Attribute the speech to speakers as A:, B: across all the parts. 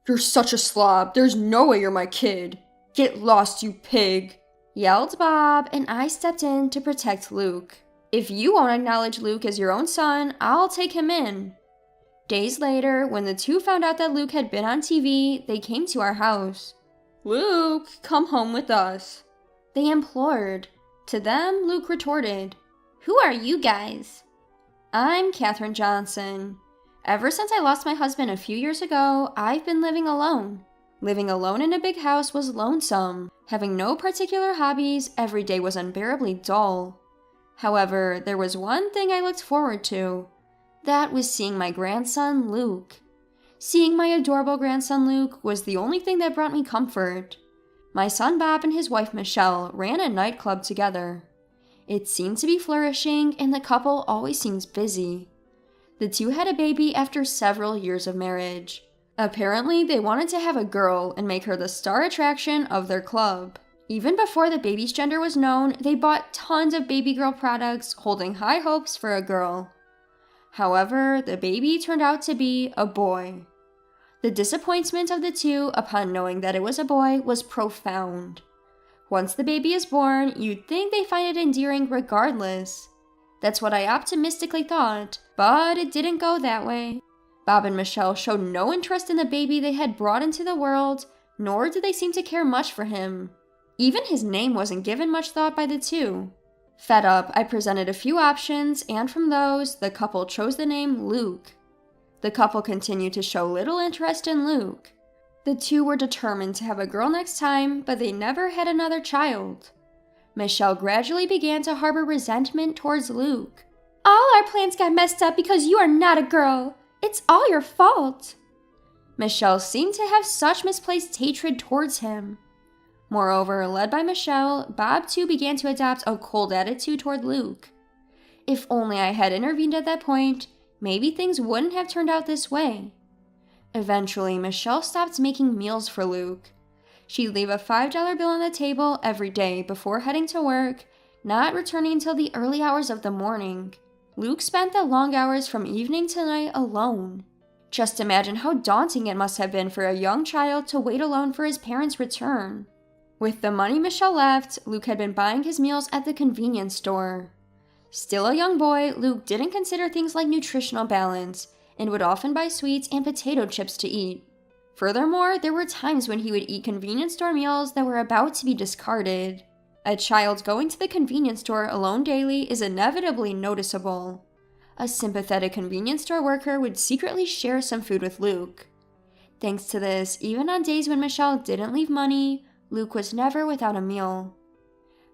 A: "You're such a slob. There's no way you're my kid. Get lost, you pig," yelled Bob, and I stepped in to protect Luke. "If you won't acknowledge Luke as your own son, I'll take him in." Days later, when the two found out that Luke had been on TV, they came to our house. "Luke, come home with us," they implored. To them, Luke retorted, "Who are you guys?" "I'm Katherine Johnson. Ever since I lost my husband a few years ago, I've been living alone. Living alone in a big house was lonesome. Having no particular hobbies, every day was unbearably dull. However, there was one thing I looked forward to. That was seeing my grandson, Luke. Seeing my adorable grandson, Luke, was the only thing that brought me comfort. My son Bob and his wife Michelle ran a nightclub together. It seemed to be flourishing, and the couple always seems busy. The two had a baby after several years of marriage. Apparently, they wanted to have a girl and make her the star attraction of their club. Even before the baby's gender was known, they bought tons of baby girl products, holding high hopes for a girl. However, the baby turned out to be a boy. The disappointment of the two upon knowing that it was a boy was profound. Once the baby is born, you'd think they find it endearing regardless. That's what I optimistically thought, but it didn't go that way. Bob and Michelle showed no interest in the baby they had brought into the world, nor did they seem to care much for him. Even his name wasn't given much thought by the two. Fed up, I presented a few options, and from those, the couple chose the name Luke. The couple continued to show little interest in Luke. The two were determined to have a girl next time, but they never had another child. Michelle gradually began to harbor resentment towards Luke. "All our plans got messed up because you are not a girl. It's all your fault." Michelle seemed to have such misplaced hatred towards him. Moreover, led by Michelle, Bob too began to adopt a cold attitude toward Luke. If only I had intervened at that point, maybe things wouldn't have turned out this way. Eventually, Michelle stopped making meals for Luke. She'd leave a $5 bill on the table every day before heading to work, not returning until the early hours of the morning. Luke spent the long hours from evening to night alone. Just imagine how daunting it must have been for a young child to wait alone for his parents' return. With the money Michelle left, Luke had been buying his meals at the convenience store. Still a young boy, Luke didn't consider things like nutritional balance and would often buy sweets and potato chips to eat. Furthermore, there were times when he would eat convenience store meals that were about to be discarded. A child going to the convenience store alone daily is inevitably noticeable. A sympathetic convenience store worker would secretly share some food with Luke. Thanks to this, even on days when Michelle didn't leave money, Luke was never without a meal.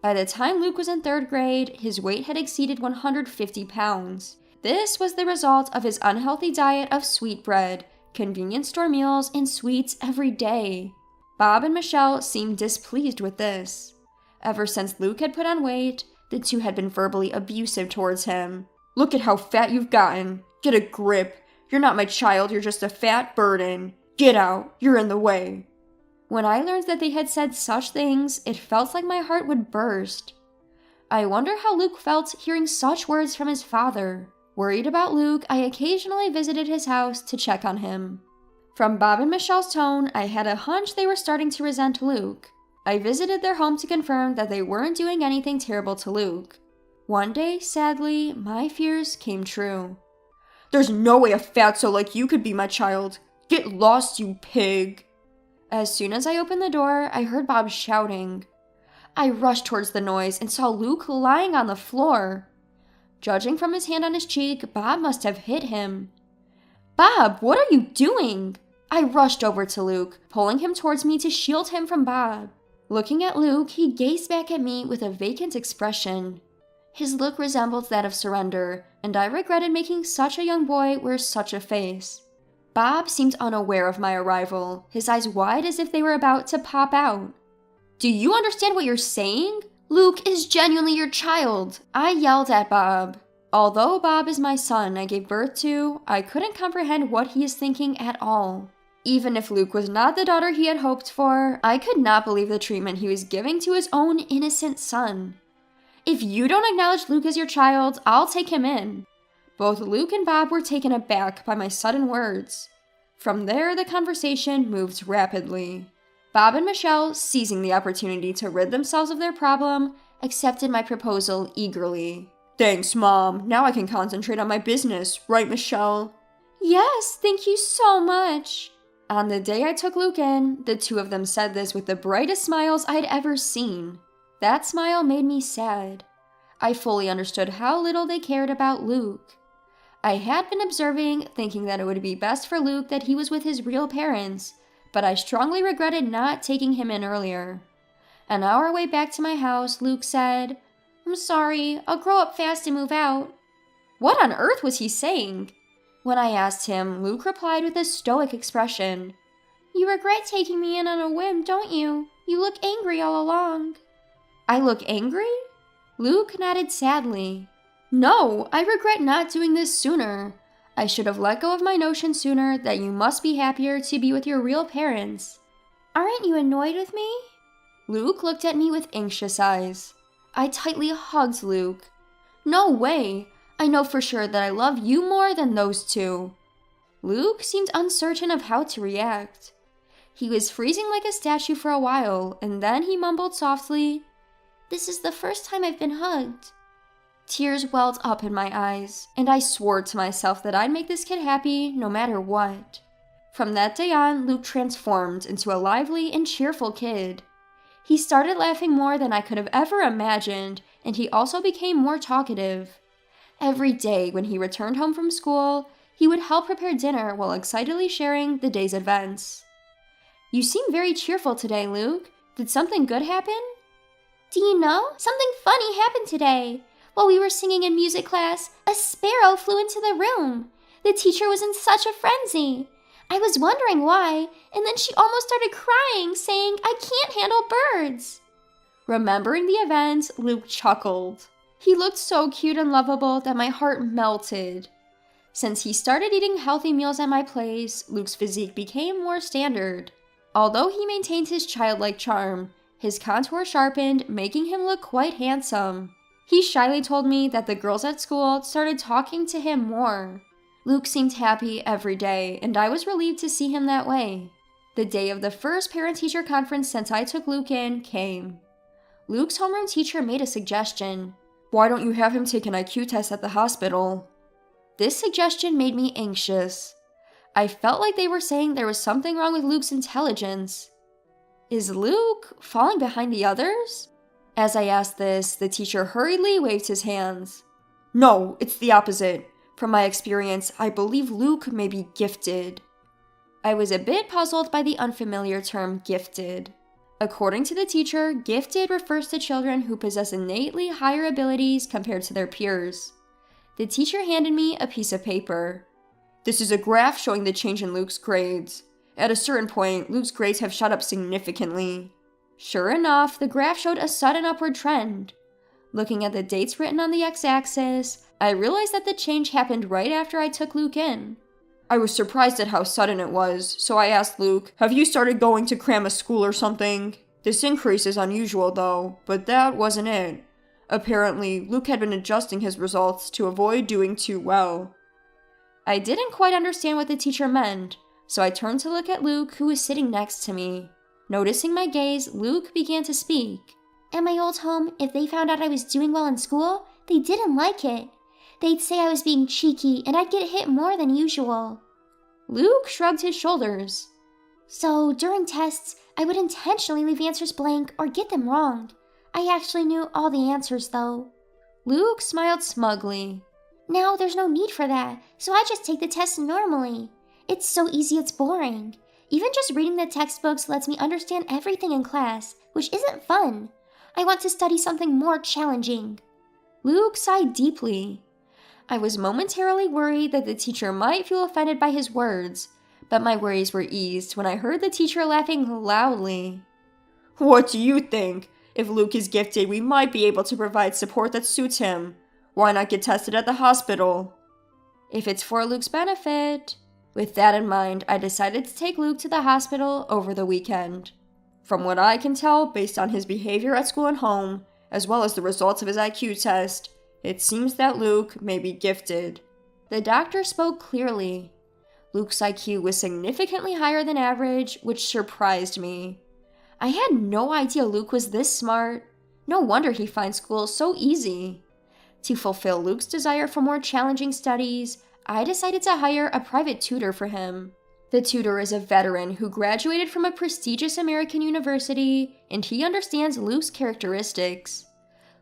A: By the time Luke was in 3rd grade, his weight had exceeded 150 pounds. This was the result of his unhealthy diet of sweetbread, convenience store meals, and sweets every day. Bob and Michelle seemed displeased with this. Ever since Luke had put on weight, the two had been verbally abusive towards him. "Look at how fat you've gotten. Get a grip. You're not my child, you're just a fat burden. Get out, you're in the way." When I learned that they had said such things, it felt like my heart would burst. I wonder how Luke felt hearing such words from his father. Worried about Luke, I occasionally visited his house to check on him. From Bob and Michelle's tone, I had a hunch they were starting to resent Luke. I visited their home to confirm that they weren't doing anything terrible to Luke. One day, sadly, my fears came true. "There's no way a fatso like you could be my child. Get lost, you pig." As soon as I opened the door, I heard Bob shouting. I rushed towards the noise and saw Luke lying on the floor. Judging from his hand on his cheek, Bob must have hit him. "Bob, what are you doing?" I rushed over to Luke, pulling him towards me to shield him from Bob. Looking at Luke, he gazed back at me with a vacant expression. His look resembled that of surrender, and I regretted making such a young boy wear such a face. Bob seemed unaware of my arrival, his eyes wide as if they were about to pop out. "Do you understand what you're saying? Luke is genuinely your child," I yelled at Bob. Although Bob is my son I gave birth to, I couldn't comprehend what he is thinking at all. Even if Luke was not the daughter he had hoped for, I could not believe the treatment he was giving to his own innocent son. "If you don't acknowledge Luke as your child, I'll take him in." Both Luke and Bob were taken aback by my sudden words. From there, the conversation moved rapidly. Bob and Michelle, seizing the opportunity to rid themselves of their problem, accepted my proposal eagerly. Thanks, Mom. Now I can concentrate on my business, right, Michelle? Yes, thank you so much. On the day I took Luke in, the two of them said this with the brightest smiles I'd ever seen. That smile made me sad. I fully understood how little they cared about Luke. I had been observing, thinking that it would be best for Luke that he was with his real parents, but I strongly regretted not taking him in earlier. On our way back to my house, Luke said, I'm sorry, I'll grow up fast and move out. What on earth was he saying? When I asked him, Luke replied with a stoic expression. You regret taking me in on a whim, don't you? You look angry all along. I look angry? Luke nodded sadly. No, I regret not doing this sooner. I should have let go of my notion sooner that you must be happier to be with your real parents. Aren't you annoyed with me? Luke looked at me with anxious eyes. I tightly hugged Luke. No way! I know for sure that I love you more than those two. Luke seemed uncertain of how to react. He was freezing like a statue for a while, and then he mumbled softly, This is the first time I've been hugged. Tears welled up in my eyes, and I swore to myself that I'd make this kid happy no matter what. From that day on, Luke transformed into a lively and cheerful kid. He started laughing more than I could have ever imagined, and he also became more talkative. Every day when he returned home from school, he would help prepare dinner while excitedly sharing the day's events. You seem very cheerful today, Luke. Did something good happen? Do you know? Something funny happened today. While we were singing in music class, a sparrow flew into the room. The teacher was in such a frenzy. I was wondering why, and then she almost started crying, saying, I can't handle birds. Remembering the event, Luke chuckled. He looked so cute and lovable that my heart melted. Since he started eating healthy meals at my place, Luke's physique became more standard. Although he maintained his childlike charm, his contour sharpened, making him look quite handsome. He shyly told me that the girls at school started talking to him more. Luke seemed happy every day, and I was relieved to see him that way. The day of the first parent-teacher conference since I took Luke in came. Luke's homeroom teacher made a suggestion. Why don't you have him take an IQ test at the hospital? This suggestion made me anxious. I felt like they were saying there was something wrong with Luke's intelligence. Is Luke falling behind the others? As I asked this, the teacher hurriedly waved his hands. No, it's the opposite. From my experience, I believe Luke may be gifted. I was a bit puzzled by the unfamiliar term gifted. According to the teacher, gifted refers to children who possess innately higher abilities compared to their peers. The teacher handed me a piece of paper. This is a graph showing the change in Luke's grades. At a certain point, Luke's grades have shot up significantly. Sure enough, the graph showed a sudden upward trend. Looking at the dates written on the x-axis, I realized that the change happened right after I took Luke in. I was surprised at how sudden it was, so I asked Luke, have you started going to cram a school or something? This increase is unusual though, but that wasn't it. Apparently, Luke had been adjusting his results to avoid doing too well. I didn't quite understand what the teacher meant, so I turned to look at Luke, who was sitting next to me. Noticing my gaze, Luke began to speak. At my old home, if they found out I was doing well in school, they didn't like it. They'd say I was being cheeky and I'd get hit more than usual. Luke shrugged his shoulders. So, during tests, I would intentionally leave answers blank or get them wrong. I actually knew all the answers, though. Luke smiled smugly. Now there's no need for that, so I just take the tests normally. It's so easy it's boring. Even just reading the textbooks lets me understand everything in class, which isn't fun. I want to study something more challenging. Luke sighed deeply. I was momentarily worried that the teacher might feel offended by his words, but my worries were eased when I heard the teacher laughing loudly. What do you think? If Luke is gifted, we might be able to provide support that suits him. Why not get tested at the hospital? If it's for Luke's benefit. With that in mind, I decided to take Luke to the hospital over the weekend. From what I can tell, based on his behavior at school and home, as well as the results of his IQ test, it seems that Luke may be gifted. The doctor spoke clearly. Luke's IQ was significantly higher than average, which surprised me. I had no idea Luke was this smart. No wonder he finds school so easy. To fulfill Luke's desire for more challenging studies, I decided to hire a private tutor for him. The tutor is a veteran who graduated from a prestigious American university, and he understands Luke's characteristics.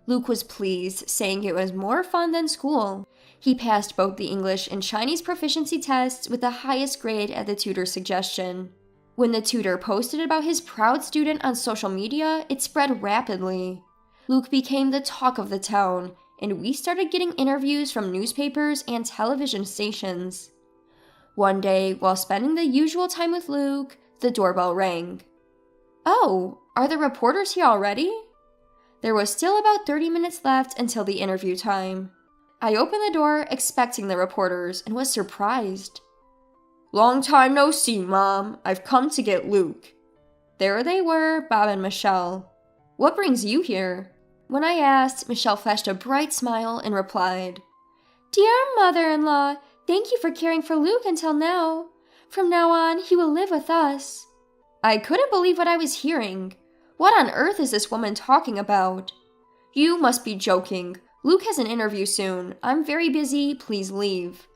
A: Luke was pleased, saying it was more fun than school. He passed both the English and Chinese proficiency tests with the highest grade at the tutor's suggestion. When the tutor posted about his proud student on social media, it spread rapidly. Luke became the talk of the town, and we started getting interviews from newspapers and television stations. One day, while spending the usual time with Luke, the doorbell rang. "Oh, are the reporters here already?" There was still about 30 minutes left until the interview time. I opened the door expecting the reporters and was surprised. "Long time no see, Mom. I've come to get Luke." There they were, Bob and Michelle. "What brings you here?" When I asked, Michelle flashed a bright smile and replied, "Dear mother-in-law, thank you for caring for Luke until now. From now on, he will live with us." I couldn't believe what I was hearing. What on earth is this woman talking about? "You must be joking. Luke has an interview soon. I'm very busy. Please leave."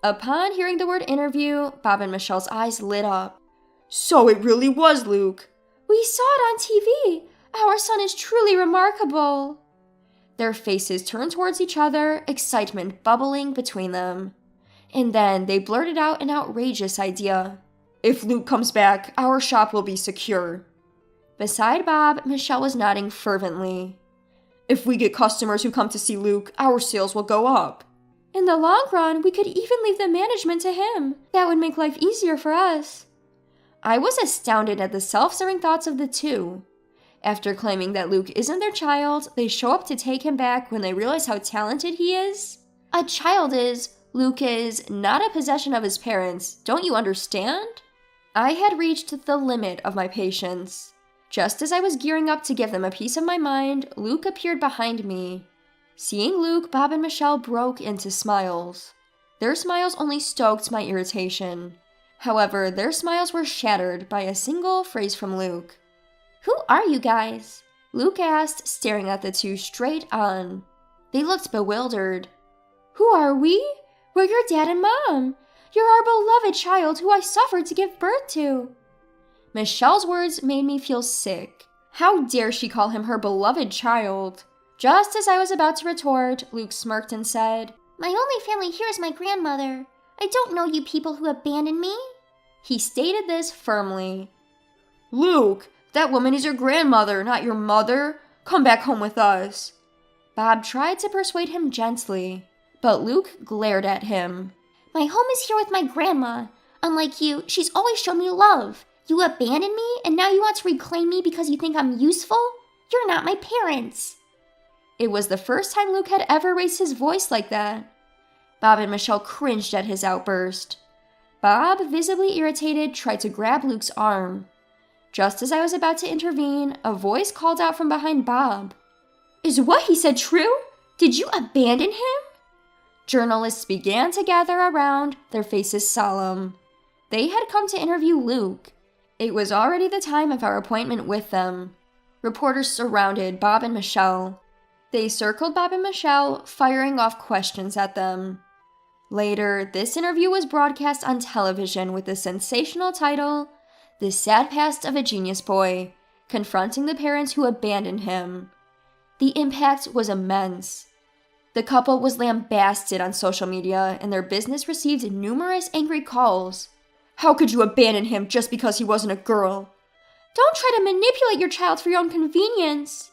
A: Upon hearing the word interview, Bob and Michelle's eyes lit up. "So it really was Luke." "We saw it on TV. Our son is truly remarkable." Their faces turned towards each other, excitement bubbling between them. And then they blurted out an outrageous idea. "If Luke comes back, our shop will be secure." Beside Bob, Michelle was nodding fervently. "If we get customers who come to see Luke, our sales will go up." "In the long run, we could even leave the management to him. That would make life easier for us." I was astounded at the self-serving thoughts of the two. After claiming that Luke isn't their child, they show up to take him back when they realize how talented he is. A child is, Luke is, not a possession of his parents. Don't you understand? I had reached the limit of my patience. Just as I was gearing up to give them a piece of my mind, Luke appeared behind me. Seeing Luke, Bob and Michelle broke into smiles. Their smiles only stoked my irritation. However, their smiles were shattered by a single phrase from Luke. "Who are you guys?" Luke asked, staring at the two straight on. They looked bewildered. "Who are we? We're your dad and mom. You're our beloved child who I suffered to give birth to." Michelle's words made me feel sick. How dare she call him her beloved child? Just as I was about to retort, Luke smirked and said, "My only family here is my grandmother. I don't know you people who abandoned me." He stated this firmly. "Luke, that woman is your grandmother, not your mother. Come back home with us." Bob tried to persuade him gently, but Luke glared at him. "My home is here with my grandma. Unlike you, she's always shown me love. You abandoned me, and now you want to reclaim me because you think I'm useful? You're not my parents." It was the first time Luke had ever raised his voice like that. Bob and Michelle cringed at his outburst. Bob, visibly irritated, tried to grab Luke's arm. Just as I was about to intervene, a voice called out from behind Bob. "Is what he said true? Did you abandon him?" Journalists began to gather around, their faces solemn. They had come to interview Luke. It was already the time of our appointment with them. Reporters surrounded Bob and Michelle. They circled Bob and Michelle, firing off questions at them. Later, this interview was broadcast on television with the sensational title, "The Sad Past of a Genius Boy, Confronting the Parents Who Abandoned Him." The impact was immense. The couple was lambasted on social media, and their business received numerous angry calls. "How could you abandon him just because he wasn't a girl?" "Don't try to manipulate your child for your own convenience."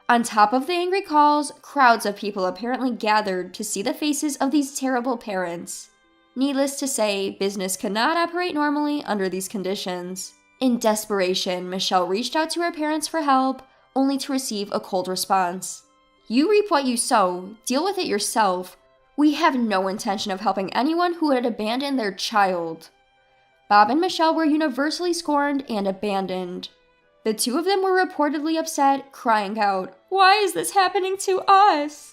A: On top of the angry calls, crowds of people apparently gathered to see the faces of these terrible parents. Needless to say, business could not operate normally under these conditions. In desperation, Michelle reached out to her parents for help, only to receive a cold response. "You reap what you sow. Deal with it yourself. We have no intention of helping anyone who would abandon their child." Bob and Michelle were universally scorned and abandoned. The two of them were reportedly upset, crying out, "Why is this happening to us?"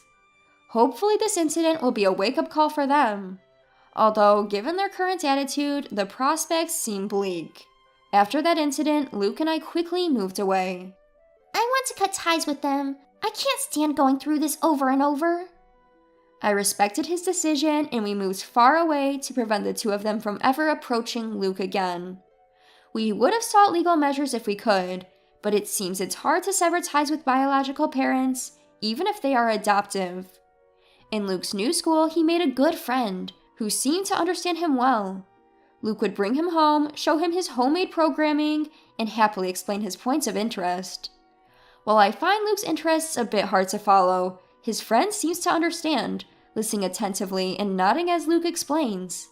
A: Hopefully this incident will be a wake-up call for them. Although, given their current attitude, the prospects seem bleak. After that incident, Luke and I quickly moved away.
B: I want to cut ties with them. I can't stand going through this over and over.
A: I respected his decision, and we moved far away to prevent the two of them from ever approaching Luke again. We would have sought legal measures if we could, but it seems it's hard to sever ties with biological parents, even if they are adoptive. In Luke's new school, he made a good friend, who seemed to understand him well. Luke would bring him home, show him his homemade programming, and happily explain his points of interest. While I find Luke's interests a bit hard to follow, his friend seems to understand, listening attentively and nodding as Luke explains.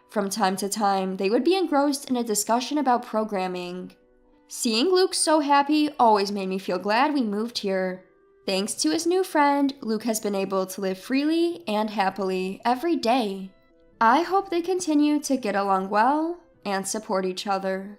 A: From time to time, they would be engrossed in a discussion about programming. Seeing Luke so happy always made me feel glad we moved here. Thanks to his new friend, Luke has been able to live freely and happily every day. I hope they continue to get along well and support each other.